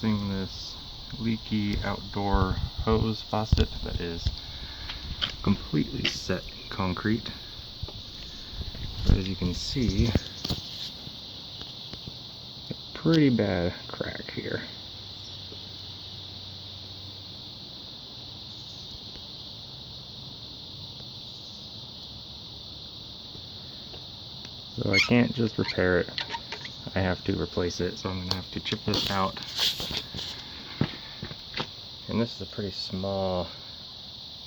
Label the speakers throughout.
Speaker 1: replacing this leaky outdoor hose faucet that is completely set in concrete. But as you can see, a pretty bad crack here. So I can't just repair it, I have to replace it, so I'm going to have to chip this out. And this is a pretty small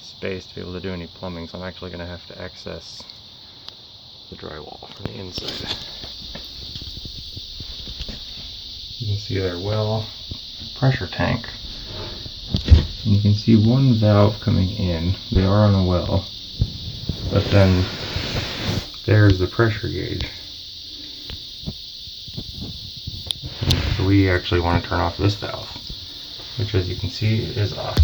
Speaker 1: space to be able to do any plumbing, so I'm actually going to have to access the drywall from the inside. You can see their well pressure tank. And you can see one valve coming in. They are on a well, but then there's the pressure gauge. So we actually want to turn off this valve, which as you can see is off.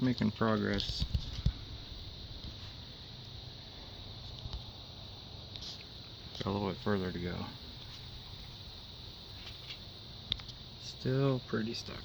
Speaker 1: Making progress. Got a little bit further to go. Still pretty stuck.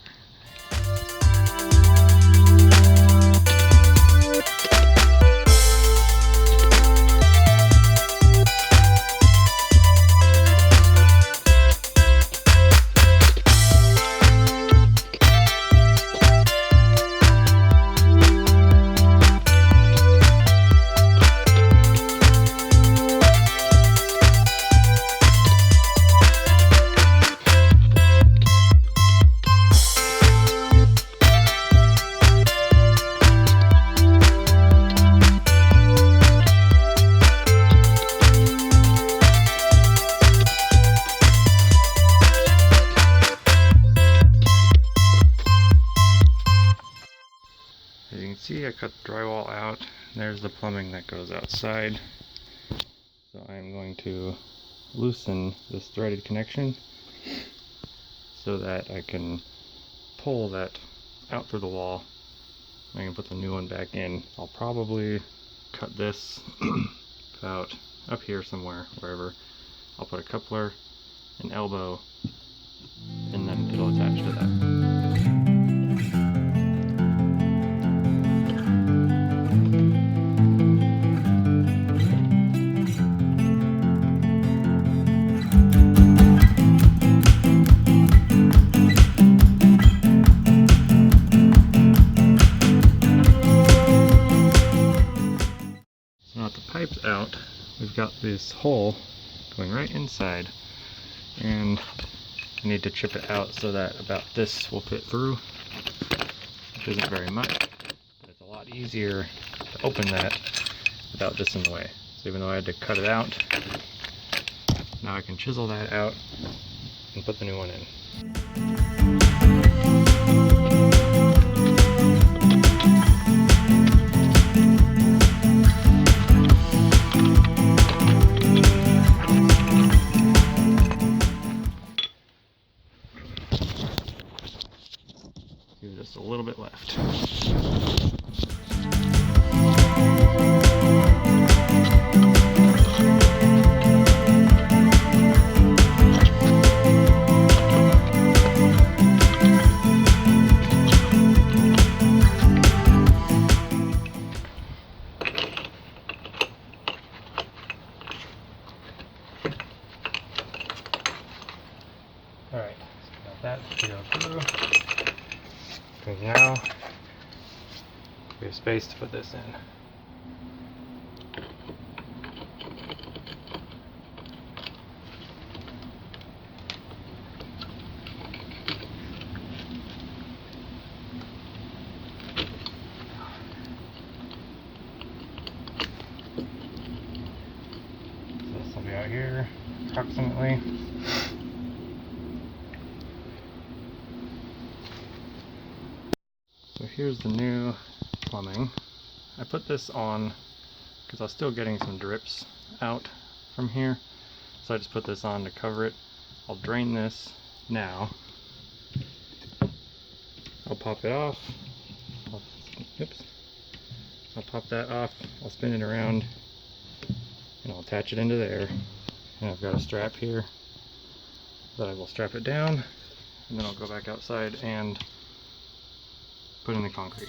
Speaker 1: As you can see, I cut the drywall out. There's the plumbing that goes outside. So I'm going to loosen this threaded connection so that I can pull that out through the wall. I can put the new one back in. I'll probably cut this about up here somewhere, wherever. I'll put a coupler, an elbow, and then it'll attach to that. I've got this hole going right inside, and I need to chip it out so that about this will fit through, which isn't very much, but it's a lot easier to open that without this in the way. So even though I had to cut it out, now I can chisel that out and put the new one in. Just a little bit left. Alright, so got that to go through. Because now we have space to put this in. So this will be out here approximately. So here's the new plumbing. I put this on because I was still getting some drips out from here, so I just put this on to cover it. I'll drain this now. I'll pop it off. I'll pop that off. I'll spin it around and I'll attach it into there. And I've got a strap here that I will strap it down, and then I'll go back outside and put in the concrete.